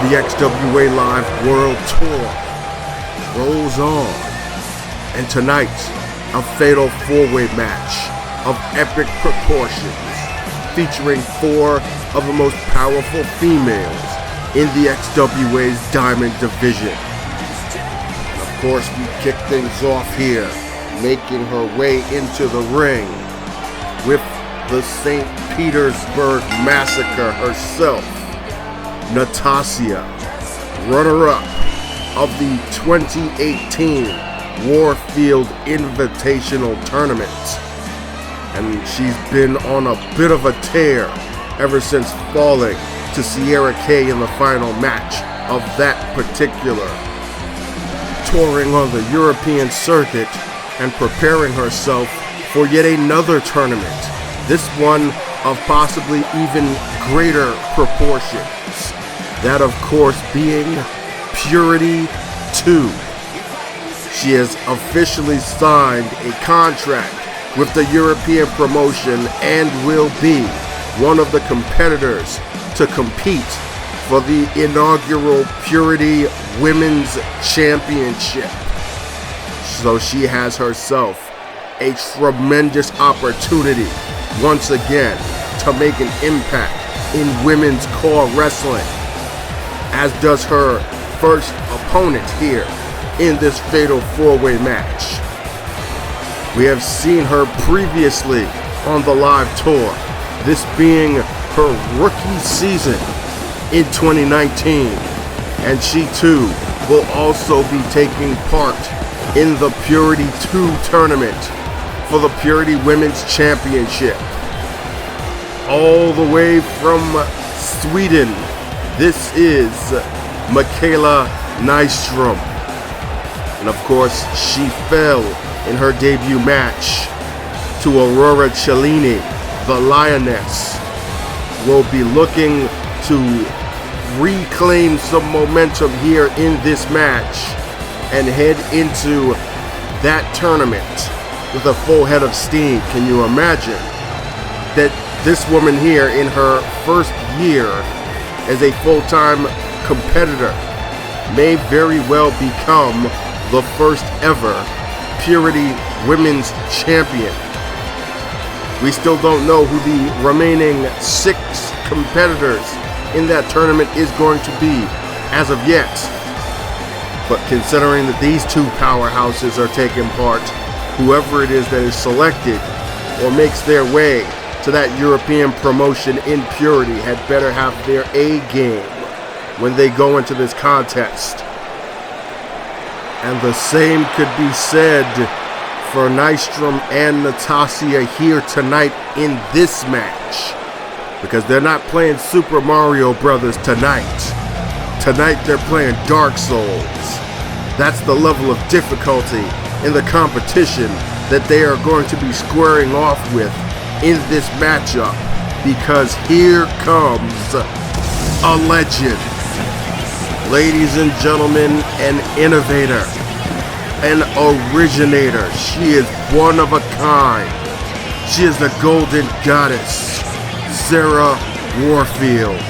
The XWA Live World Tour rolls on, and tonight, a fatal four-way match of epic proportions featuring four of the most powerful females in the XWA's Diamond Division. And of course, we kick things off here, making her way into the ring with the St. Petersburg Massacre herself, Natasiya, runner-up of the 2018 Warfield Invitational Tournament. And she's been on a bit of a tear ever since falling to Sierra K in the final match of that particular. Touring on the European circuit and preparing herself for yet another tournament, this one of possibly even greater proportions. That, of course, being Purity 2. She has officially signed a contract with the European promotion and will be one of the competitors to compete for the inaugural Purity Women's Championship. So she has herself a tremendous opportunity once again to make an impact in women's core wrestling, as does her first opponent here in this fatal four-way match. We have seen her previously on the live tour, this being her rookie season in 2019, and she too will also be taking part in the Purity 2 tournament for the Purity Women's Championship. All the way from Sweden, this is Mikayla Nystrom. And of course, she fell in her debut match to Aurora Cellini, the Lioness. Will be looking to reclaim some momentum here in this match and head into that tournament with a full head of steam. Can you imagine that this woman here in her first year as a full-time competitor may very well become the first ever Purity Women's Champion? We still don't know who the remaining 6 competitors in that tournament is going to be as of yet. But considering that these two powerhouses are taking part, whoever it is that is selected or makes their way to that European promotion in Purity had better have their A game when they go into this contest. And the same could be said for Nystrom and Natasiya here tonight in this match, because they're not playing Super Mario Brothers tonight. Tonight they're playing Dark Souls. That's the level of difficulty in the competition that they are going to be squaring off with in this matchup, because here comes a legend. Ladies and gentlemen, an innovator, an originator. She is one of a kind. She is the golden goddess, Sarah Warflied.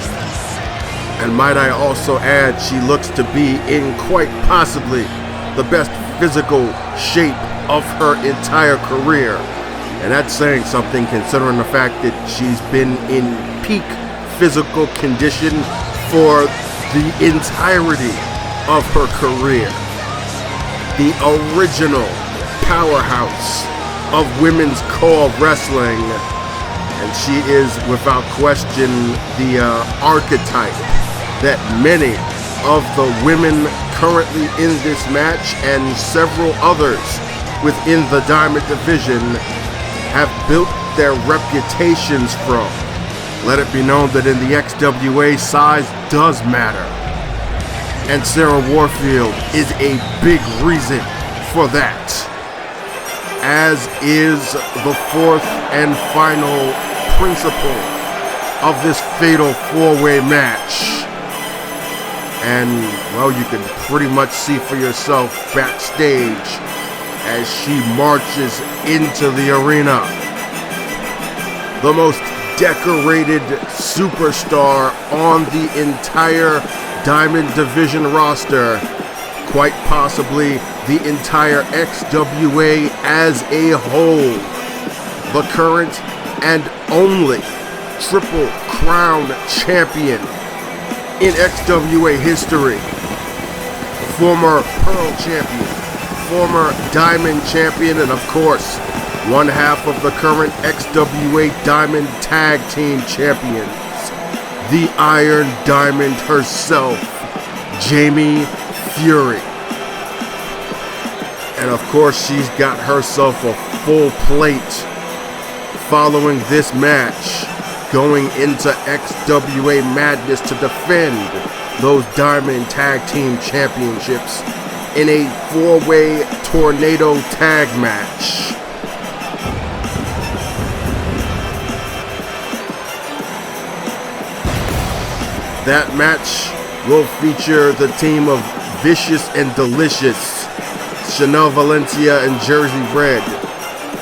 And might I also add, she looks to be in quite possibly the best physical shape of her entire career. And that's saying something, considering the fact that she's been in peak physical condition for the entirety of her career. The original powerhouse of women's core wrestling. And she is, without question, the archetype that many of the women currently in this match and several others within the Diamond Division have built their reputations from. Let it be known that in the XWA, size does matter. And Sarah Warfield is a big reason for that. As is the fourth and final principle of this fatal four-way match. And, well, you can pretty much see for yourself backstage as she marches into the arena. The most decorated superstar on the entire Diamond Division roster, quite possibly the entire XWA as a whole. The current and only Triple Crown champion in XWA history. Former Pearl champion, former Diamond champion, and of course, one half of the current XWA Diamond Tag Team champions. The Iron Diamond herself, Jamie Fury. And of course, she's got herself a full plate following this match, going into XWA Madness to defend those Diamond Tag Team Championships in a 4-way tornado tag match. That match will feature the team of Vicious and Delicious, Chanel Valencia and Jersey Red,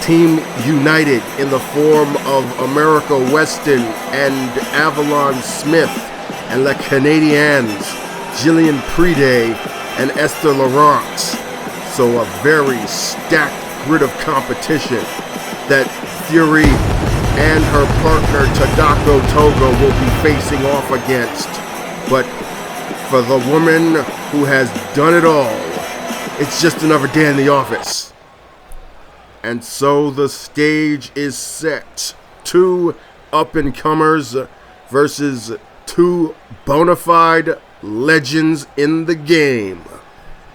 Team United in the form of America Weston and Avalon Smith, and La Canadiens, Jillian Pride and Esther Laurent. So a very stacked grid of competition that Fury and her partner Tadako Togo will be facing off against. But for the woman who has done it all, it's just another day in the office. And so the stage is set. 2 up-and-comers versus 2 bona fide legends in the game.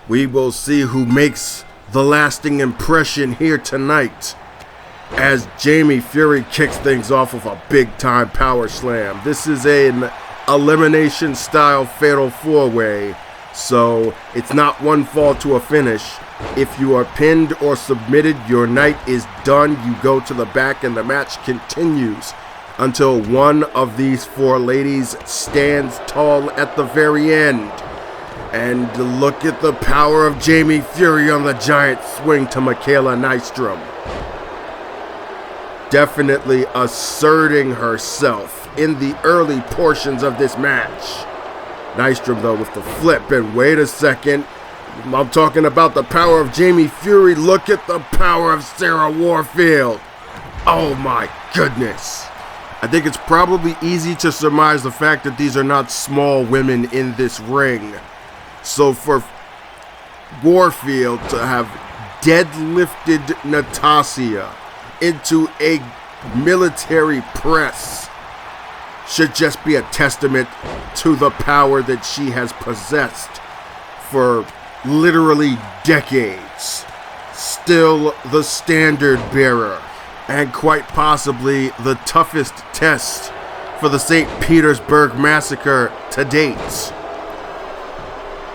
We will see who makes the lasting impression here tonight, as Jamie Fury kicks things off with a big-time power slam. This is an elimination-style fatal 4-way, so it's not one fall to a finish. If you are pinned or submitted, your night is done. You go to the back and the match continues until one of these 4 ladies stands tall at the very end. And look at the power of Jamie Fury on the giant swing to Mikayla Nystrom. Definitely asserting herself in the early portions of this match. Nystrom, though, with the flip, and wait a second, I'm talking about the power of Jamie Fury. Look at the power of Sarah Warfield. Oh my goodness. I think it's probably easy to surmise the fact that these are not small women in this ring. So for Warfield to have deadlifted Natasiya into a military press should just be a testament to the power that she has possessed for literally decades. Still the standard bearer, and quite possibly the toughest test for the St. Petersburg Massacre to date.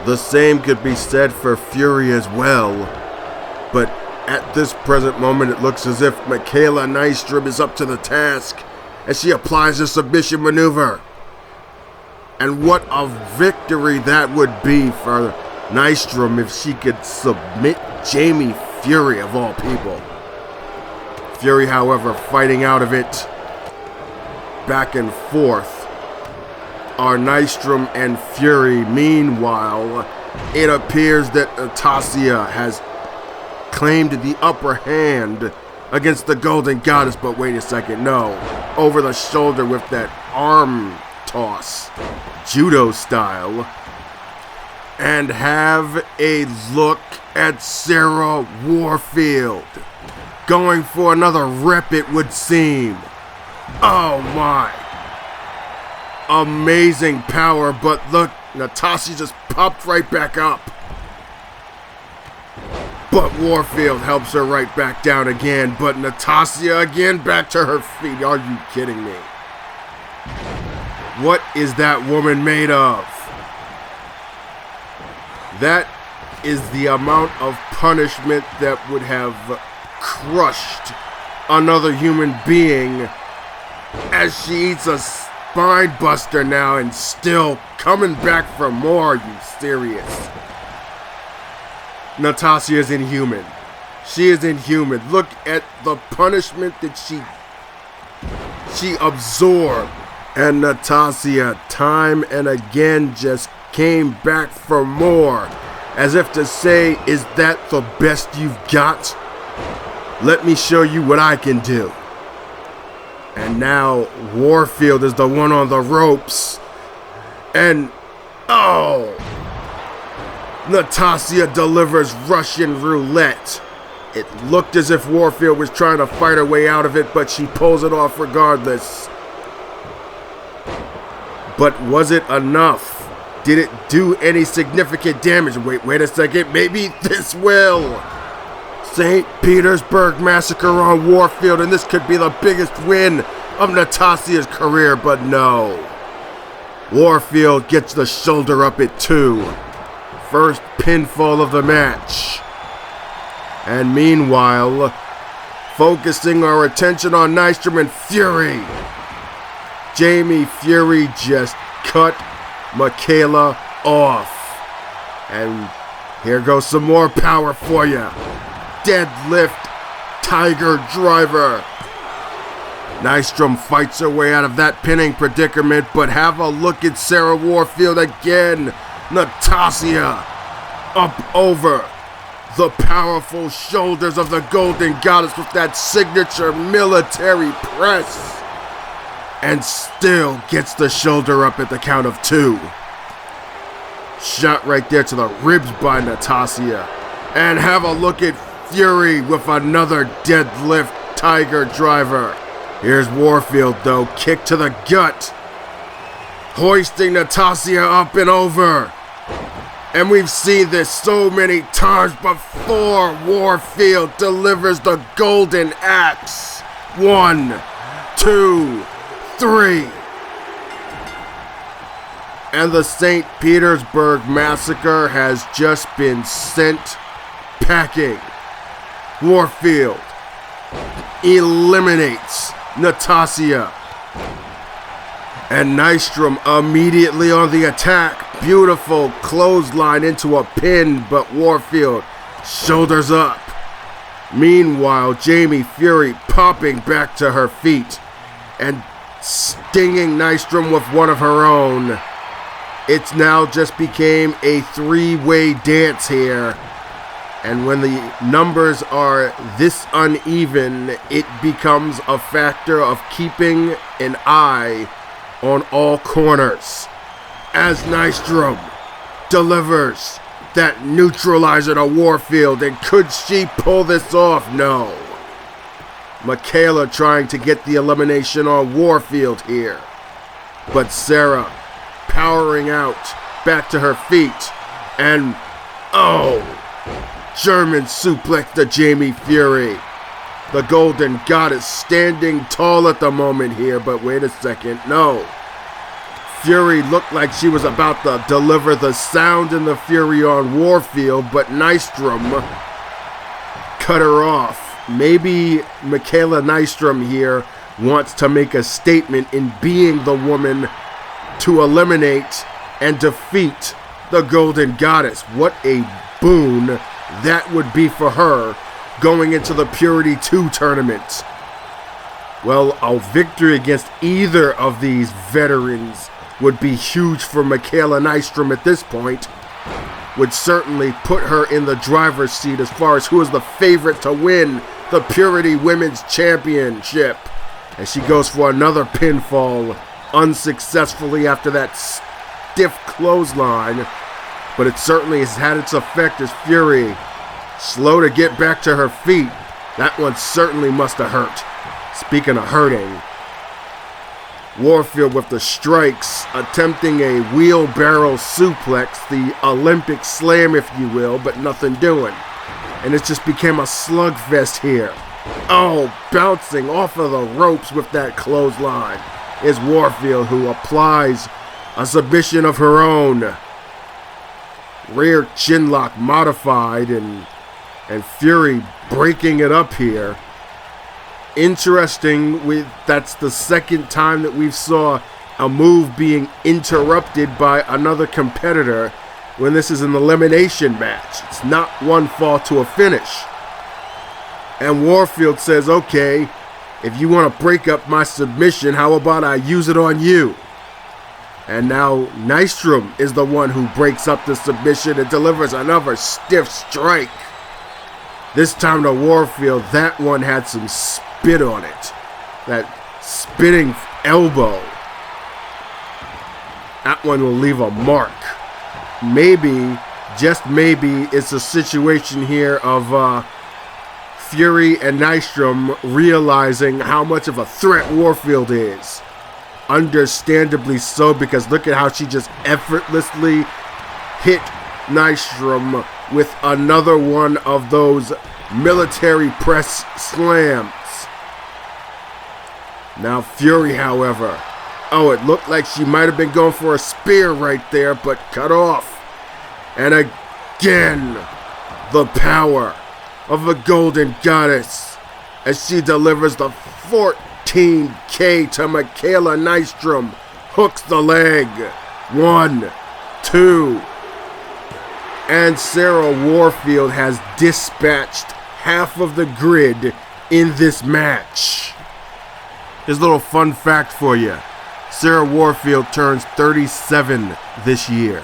The same could be said for Fury as well, but at this present moment it looks as if Mikayla Nystrom is up to the task as she applies a submission maneuver. And what a victory that would be for Nystrom if she could submit Jamie Fury of all people. Fury, however, fighting out of it back and forth are Nystrom and Fury. Meanwhile, it appears that Natasiya has claimed the upper hand against the Golden Goddess, but wait a second, no. Over the shoulder with that arm toss, judo style. And have a look at Sarah Warfield, going for another rep, it would seem. Oh my. Amazing power, but look, Natasiya just popped right back up. But Warfield helps her right back down again, but Natasiya again back to her feet. Are you kidding me? What is that woman made of? That is the amount of punishment that would have crushed another human being, as she eats a spine buster now and still coming back for more. Are you serious? Natasiya is inhuman. She is inhuman. Look at the punishment that she absorbed. And Natasiya, time and again, just came back for more, as if to say, is that the best you've got? Let me show you what I can do. And now Warfield is the one on the ropes. And, oh! Natasiya delivers Russian roulette. It looked as if Warfield was trying to fight her way out of it, but she pulls it off regardless. But was it enough? Did it do any significant damage? Wait a second, maybe this will. St. Petersburg Massacre on Warfield, and this could be the biggest win of Natasiya's career, but no. Warfield gets the shoulder up at 2. First pinfall of the match. And meanwhile, focusing our attention on Nystrom and Fury. Jamie Fury just cut Mikayla off. And here goes some more power for you. Deadlift Tiger Driver. Nystrom fights her way out of that pinning predicament, but have a look at Sarah Warflied again. Natasiya up over the powerful shoulders of the Golden Goddess with that signature military press. And still gets the shoulder up at the count of 2. Shot right there to the ribs by Natasiya. And have a look at Fury with another deadlift Tiger Driver. Here's Warfield though, kick to the gut. Hoisting Natasiya up and over. And we've seen this so many times before. Warfield delivers the golden axe. 1, 2, 3. And the St. Petersburg Massacre has just been sent packing. Warfield eliminates Natasiya. And Nystrom immediately on the attack. Beautiful clothesline into a pin, but Warfield shoulders up. Meanwhile, Jamie Fury popping back to her feet and stinging Nystrom with one of her own. It's now just became a 3-way dance here. And when the numbers are this uneven, it becomes a factor of keeping an eye on all corners. As Nystrom delivers that neutralizer to Warfield, and could she pull this off? No. Mikayla trying to get the elimination on Warfield here. But Sarah powering out back to her feet. And, oh, German suplex to Jamie Fury. The Golden Goddess standing tall at the moment here, but wait a second, no. Fury looked like she was about to deliver the sound and the fury on Warfield, but Nystrom cut her off. Maybe Mikayla Nystrom here wants to make a statement in being the woman to eliminate and defeat the Golden Goddess. What a boon that would be for her going into the Purity 2 tournament. Well, a victory against either of these veterans would be huge for Mikayla Nystrom at this point. Would certainly put her in the driver's seat as far as who is the favorite to win the Purity Women's Championship. And she goes for another pinfall, unsuccessfully after that stiff clothesline. But it certainly has had its effect as Fury, slow to get back to her feet. That one certainly must have hurt. Speaking of hurting, Warfield with the strikes, attempting a wheelbarrow suplex, the Olympic slam if you will, but nothing doing. And it just became a slugfest here. Oh, bouncing off of the ropes with that clothesline is Warfield, who applies a submission of her own. Rear chinlock modified, and Fury breaking it up here. Interesting, that's the second time that we've saw a move being interrupted by another competitor when this is an elimination match. It's not one fall to a finish. And Warfield says, okay, if you want to break up my submission, how about I use it on you? And now Nystrom is the one who breaks up the submission and delivers another stiff strike. This time to Warfield, that one had some spit on it. That spitting elbow. That one will leave a mark. Maybe, just maybe, it's a situation here of Fury and Nystrom realizing how much of a threat Warfield is. Understandably so, because look at how she just effortlessly hit Nystrom with another one of those military press slams. Now Fury, however, it looked like she might have been going for a spear right there, but cut off. And again, the power of the Golden Goddess as she delivers the 14K to Mikayla Nystrom. Hooks the leg. 1, 2. And Sarah Warfield has dispatched half of the grid in this match. Here's a little fun fact for you. Sarah Warfield turns 37 this year.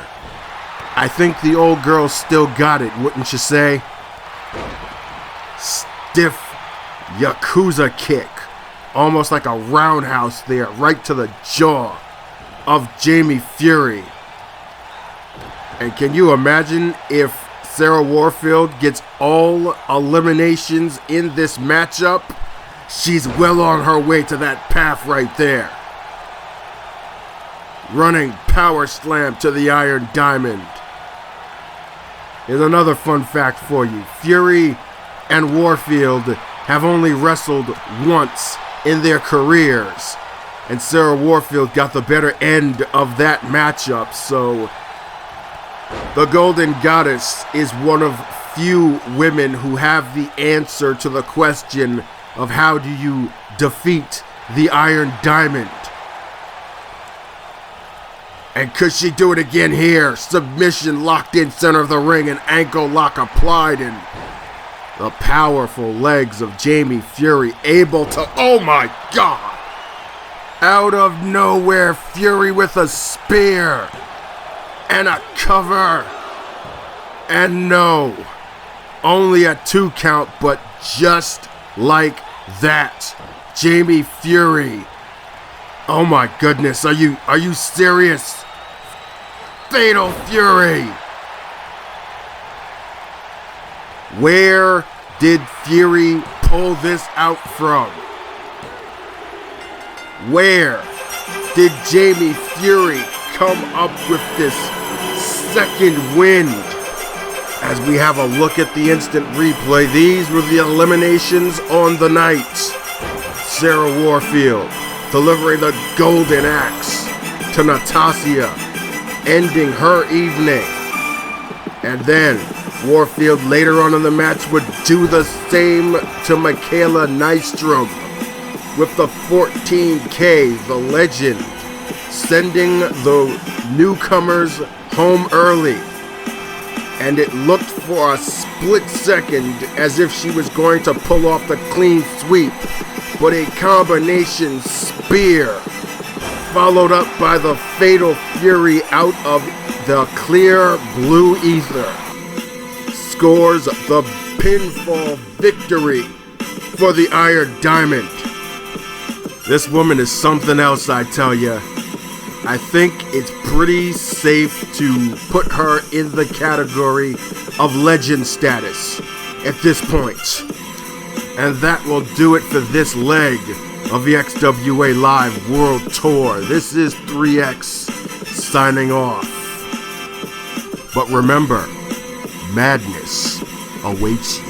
I think the old girl still got it, wouldn't you say? Stiff Yakuza kick. Almost like a roundhouse there, right to the jaw of Jamie Fury. And can you imagine if Sarah Warfield gets all eliminations in this matchup? She's well on her way to that path right there. Running power slam to the Iron Diamond. Here's another fun fact for you. Fury and Warfield have only wrestled once in their careers. And Sarah Warfield got the better end of that matchup. So the Golden Goddess is one of few women who have the answer to the question of how do you defeat the Iron Diamond. And could she do it again here? Submission locked in center of the ring and ankle lock applied, and the powerful legs of Jamie Fury able to, oh my God! Out of nowhere, Fury with a spear and a cover. And no, only a 2 count, but just like that, Jamie Fury. Oh my goodness, are you serious? Fatal Fury. Where did Fury pull this out from? Where did Jamie Fury come up with this second wind? As we have a look at the instant replay, these were the eliminations on the night. Sarah Warfield delivering the golden axe to Natasiya, ending her evening. And then Warfield later on in the match would do the same to Mikayla Nystrom with the 14K, the legend, sending the newcomers home early. And it looked for a split second as if she was going to pull off the clean sweep, but a combination spear followed up by the Fatal Fury out of the clear blue ether scores the pinfall victory for the Iron Diamond. This woman is something else, I tell ya. I think it's pretty safe to put her in the category of legend status at this point. And that will do it for this leg of the XWA Live World Tour. This is 3X signing off. But remember, madness awaits you.